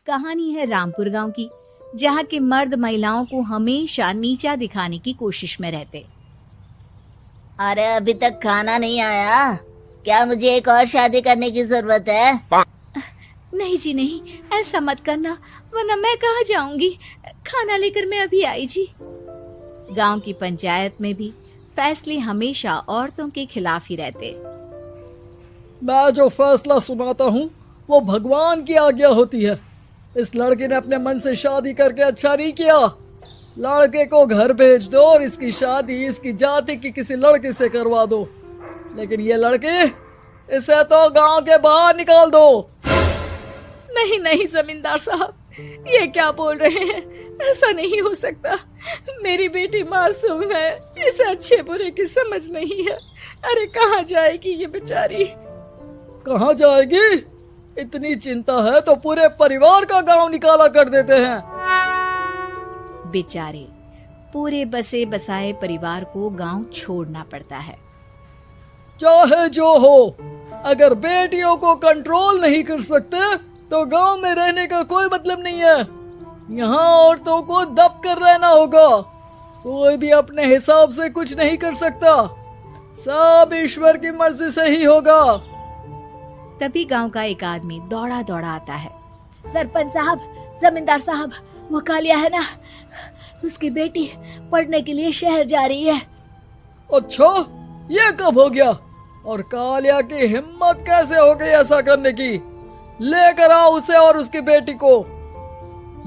कहानी है रामपुर गांव की, जहां के मर्द महिलाओं को हमेशा नीचा दिखाने की कोशिश में रहते। अरे अभी तक खाना नहीं आया, क्या मुझे एक और शादी करने की जरूरत है? नहीं जी नहीं, ऐसा मत करना, वरना मैं कहाँ जाऊंगी। खाना लेकर मैं अभी आई जी। गांव की पंचायत में भी फैसले हमेशा औरतों के खिलाफ ही रहते। मैं जो फैसला सुनाता हूँ वो भगवान की आज्ञा होती है। इस लड़के ने अपने मन से शादी करके अच्छा नहीं किया। लड़के को घर भेज दो और इसकी शादी इसकी जाति की किसी लड़के से करवा दो, लेकिन ये लड़के, इसे तो गांव के बाहर निकाल दो। नहीं नहीं जमींदार साहब, ये क्या बोल रहे हैं? ऐसा नहीं हो सकता। मेरी बेटी मासूम है, इसे अच्छे बुरे की समझ नहीं है। अरे कहाँ जाएगी ये बेचारी? कहाँ जाएगी? इतनी चिंता है तो पूरे परिवार का गांव निकाला कर देते हैं। बेचारे पूरे बसे बसाए परिवार को गांव छोड़ना पड़ता है। चाहे जो हो, अगर बेटियों को कंट्रोल नहीं कर सकते तो गांव में रहने का कोई मतलब नहीं है। यहाँ औरतों को दब कर रहना होगा। कोई भी अपने हिसाब से कुछ नहीं कर सकता, सब ईश्वर की मर्जी से ही होगा। तभी गांव का एक आदमी दौड़ा दौड़ा आता है। सरपंच साहब, जमींदार साहब, वो कालिया है ना, उसकी बेटी पढ़ने के लिए शहर जा रही है। अच्छा, ये कब हो गया? और कालिया की हिम्मत कैसे हो गई ऐसा करने की? लेकर आओ उसे और उसकी बेटी को।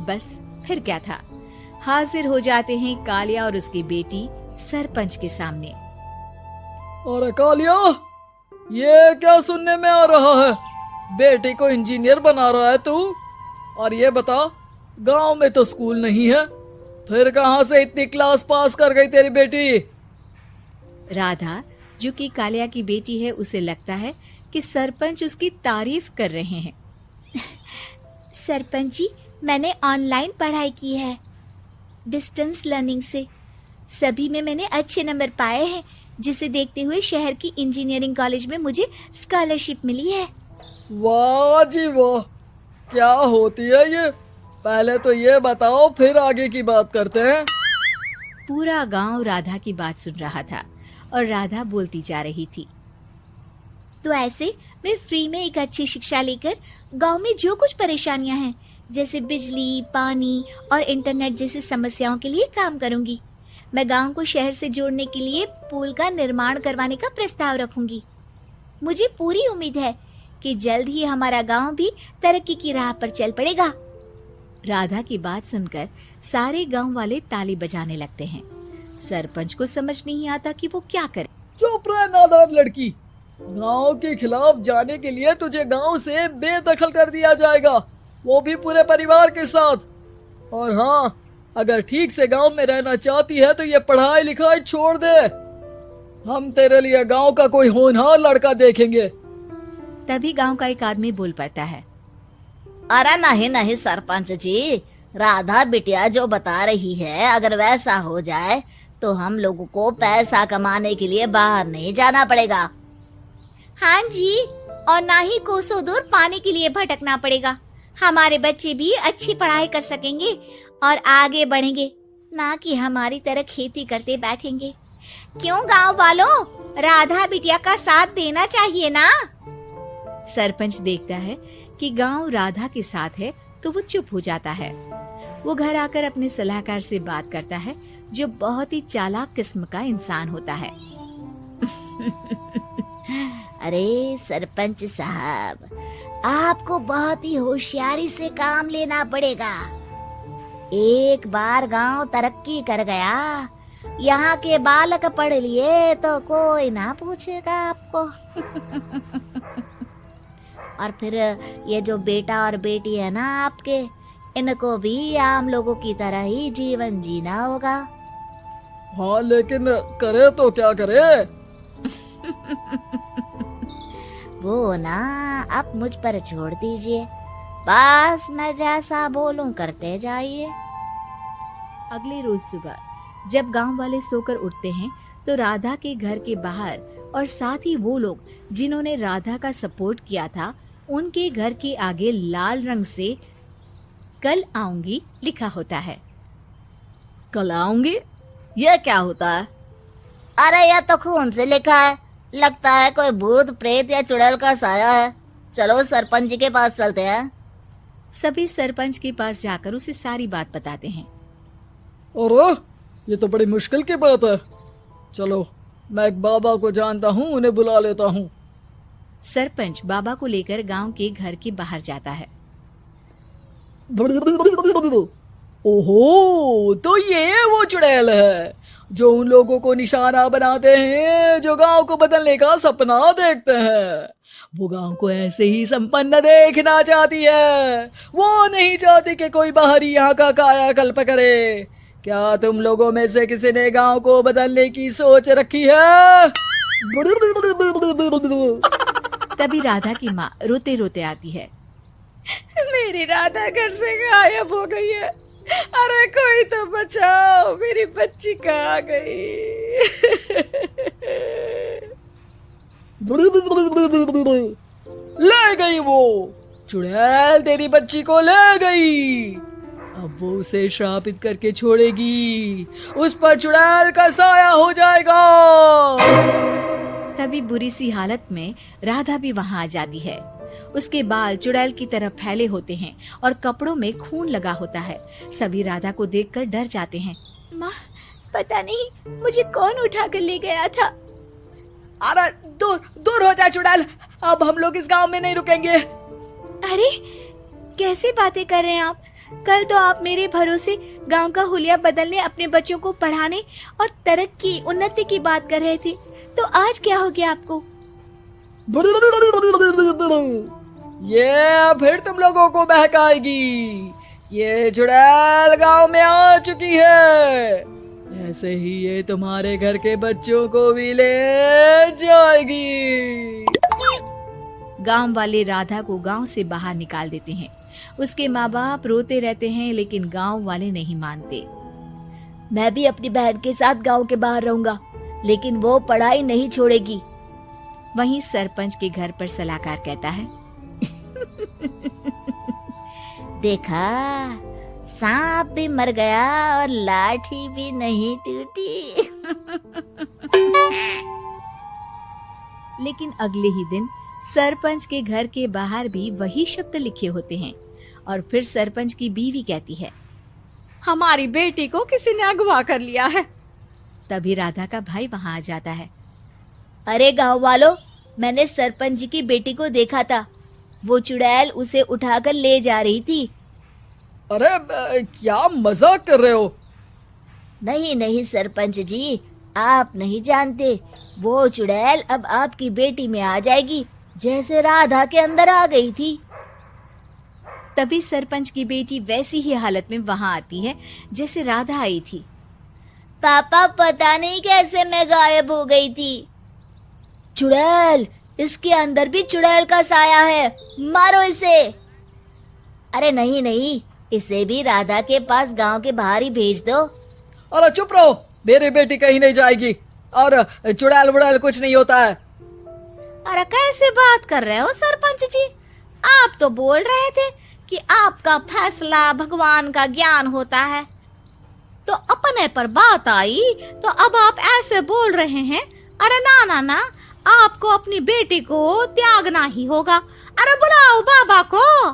बस फिर क्या था, हाजिर हो जाते हैं कालिया और उसकी बेटी सरपंच के सामने। अरे कालिया, ये क्या सुनने में आ रहा है? बेटी को इंजीनियर बना रहा है तू? और ये बता, गांव में तो स्कूल नहीं है, फिर कहां से इतनी क्लास पास कर गई तेरी बेटी? राधा, जो कि कालिया की बेटी है, उसे लगता है कि सरपंच उसकी तारीफ कर रहे हैं। सरपंच जी, मैंने ऑनलाइन पढ़ाई की है, डिस्टेंस लर्निंग से। सभी में मैंने अच्छे नंबर पाए हैं, जिसे देखते हुए शहर की इंजीनियरिंग कॉलेज में मुझे स्कॉलरशिप मिली है। वाह जी वाह, क्या होती है ये? पहले तो ये बताओ, फिर आगे की बात करते हैं। पूरा गांव राधा की बात सुन रहा था और राधा बोलती जा रही थी। तो ऐसे मैं फ्री में एक अच्छी शिक्षा लेकर गांव में जो कुछ परेशानियां हैं, जैसे बिजली, पानी और इंटरनेट जैसी समस्याओं के लिए काम करूंगी। मैं गांव को शहर से जोड़ने के लिए पुल का निर्माण करवाने का प्रस्ताव रखूंगी। मुझे पूरी उम्मीद है कि जल्द ही हमारा गांव भी तरक्की की राह पर चल पड़ेगा। राधा की बात सुनकर सारे गांव वाले ताली बजाने लगते हैं। सरपंच को समझ नहीं आता कि वो क्या करे। चुप रह नादान लड़की, गांव के खिलाफ जाने के लिए तुझे गांव से बेदखल कर दिया जाएगा, वो भी पूरे परिवार के साथ। और हाँ, अगर ठीक से गांव में रहना चाहती है तो ये पढ़ाई लिखाई छोड़ दे। हम तेरे लिए गांव का कोई होनहार लड़का देखेंगे। तभी गांव का एक आदमी बोल पड़ता है। अरे नहीं नहीं सरपंच जी, राधा बिटिया जो बता रही है, अगर वैसा हो जाए तो हम लोगों को पैसा कमाने के लिए बाहर नहीं जाना पड़ेगा। हाँ जी, और ना ही कोसों दूर पानी के लिए भटकना पड़ेगा। हमारे बच्चे भी अच्छी पढ़ाई कर सकेंगे और आगे बढ़ेंगे, ना कि हमारी तरह खेती करते बैठेंगे। क्यों गांव वालों, राधा बिटिया का साथ देना चाहिए ना। सरपंच देखता है कि गांव राधा के साथ है तो वो चुप हो जाता है। वो घर आकर अपने सलाहकार से बात करता है, जो बहुत ही चालाक किस्म का इंसान होता है। अरे सरपंच साहब, आपको बहुत ही होशियारी से काम लेना पड़ेगा। एक बार गांव तरक्की कर गया, यहाँ के बालक पढ़ लिए तो कोई ना पूछेगा आपको। और फिर ये जो बेटा और बेटी है ना आपके, इनको भी आम लोगों की तरह ही जीवन जीना होगा। हाँ, लेकिन करे तो क्या करे? वो ना आप मुझ पर छोड़ दीजिए, बस मैं जैसा बोलूं करते जाइए। अगले रोज सुबह जब गांव वाले सोकर उठते हैं तो राधा के घर के बाहर और साथ ही वो लोग जिन्होंने राधा का सपोर्ट किया था, उनके घर के आगे लाल रंग से कल आऊंगी लिखा होता है। कल आऊंगी, यह क्या होता है? अरे यह तो खून से लिखा है, लगता है कोई भूत प्रेत या चुड़ैल का साया है। चलो सरपंच जी के पास चलते हैं। सभी सरपंच के पास जाकर उसे सारी बात बताते हैं। अरे ये तो बड़ी मुश्किल की बात है। चलो मैं एक बाबा को जानता हूँ, उन्हें बुला लेता हूँ। सरपंच बाबा को लेकर गांव के घर के बाहर जाता है। ओहो, तो ये वो चुड़ैल है जो उन लोगों को निशाना बनाते हैं जो गांव को बदलने का सपना देखते हैं। वो गांव को ऐसे ही संपन्न देखना चाहती है, वो नहीं चाहती कि कोई बाहरी यहाँ का कायाकल्प करे। क्या तुम लोगों में से किसी ने गांव को बदलने की सोच रखी है? तभी राधा की माँ रोते रोते आती है। मेरी राधा घर से गायब हो गई है। अरे कोई तो बचाओ, मेरी बच्ची कहाँ गई? ले गई वो चुड़ैल, तेरी बच्ची को ले गई। अब वो उसे श्रापित करके छोड़ेगी, उस पर चुड़ैल का साया हो जाएगा। तभी बुरी सी हालत में राधा भी वहां आ जाती है। उसके बाल चुड़ैल की तरह फैले होते हैं और कपड़ों में खून लगा होता है। सभी राधा को देखकर डर जाते हैं। माँ, पता नहीं मुझे कौन उठा कर ले गया था। अरे दूर दूर हो जा चुड़ैल, अब हम लोग इस गांव में नहीं रुकेंगे। अरे कैसी बातें कर रहे हैं आप? कल तो आप मेरे भरोसे गांव का हुलिया बदलने, अपने बच्चों को पढ़ाने और तरक्की उन्नति की बात कर रहे थे, तो आज क्या हो गया आपको? ये फिर तुम लोगों को बहकाएगी। ये चुड़ैल गांव में आ चुकी है, ऐसे ही ये तुम्हारे घर के बच्चों को भी ले जाएगी। गांव वाले राधा को गांव से बाहर निकाल देते हैं। उसके माँ बाप रोते रहते हैं, लेकिन गांव वाले नहीं मानते। मैं भी अपनी बहन के साथ गांव के बाहर रहूंगा, लेकिन वो पढ़ाई नहीं छोड़ेगी। वहीं सरपंच के घर पर सलाहकार कहता है। देखा, सांप भी मर गया और लाठी भी नहीं टूटी। लेकिन अगले ही दिन सरपंच के घर के बाहर भी वही शब्द लिखे होते हैं। और फिर सरपंच की बीवी कहती है, हमारी बेटी को किसी ने अगवा कर लिया है। तभी राधा का भाई वहां आ जाता है। अरे गांव वालों, मैंने सरपंच जी की बेटी को देखा था। वो चुड़ैल उसे उठाकर ले जा रही थी। अरे क्या मजाक कर रहे हो? नहीं नहीं सरपंच जी, आप नहीं जानते। वो चुड़ैल अब आपकी बेटी में आ जाएगी, जैसे राधा के अंदर आ गई थी। तभी सरपंच की बेटी वैसी ही हालत में वहां आती है जैसे राधा आई थी। पापा, पता नहीं कैसे मैं गायब हो गई थी। चुड़ैल, इसके अंदर भी चुड़ैल का साया है, मारो इसे। अरे नहीं नहीं, इसे भी राधा के पास गांव के बाहर ही भेज दो। अरे चुप रहो, मेरी बेटी कहीं नहीं जाएगी और चुड़ैल वुड़ैल कुछ नहीं होता है। अरे कैसे बात कर रहे हो सरपंच जी? आप तो बोल रहे थे कि आपका फैसला भगवान का ज्ञान होता है, तो अपने पर बात आई तो अब आप ऐसे बोल रहे हैं। अरे ना ना ना, आपको अपनी बेटी को त्यागना ही होगा। अरे बुलाओ बाबा को।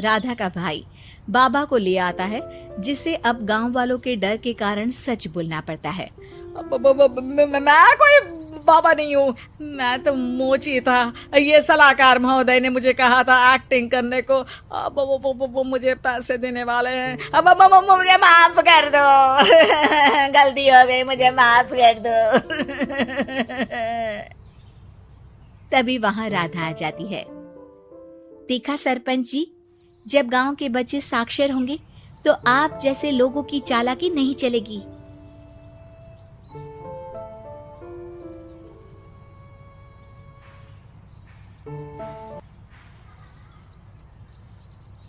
राधा का भाई बाबा को ले आता है, जिसे अब गांव वालों के डर के कारण सच बोलना पड़ता है। मैं कोई बाबा नहीं हूँ, मैं तो मोची था। ये सलाहकार महोदय ने मुझे कहा था एक्टिंग करने को। अब वो मुझे पैसे देने वाले हैं। अब मुझे माफ कर दो। गलती हो गई, मुझे माफ कर दो। तभी वहां राधा आ जाती है। देखा सरपंच जी, जब गांव के बच्चे साक्षर होंगे तो आप जैसे लोगों की चालाकी नहीं चलेगी।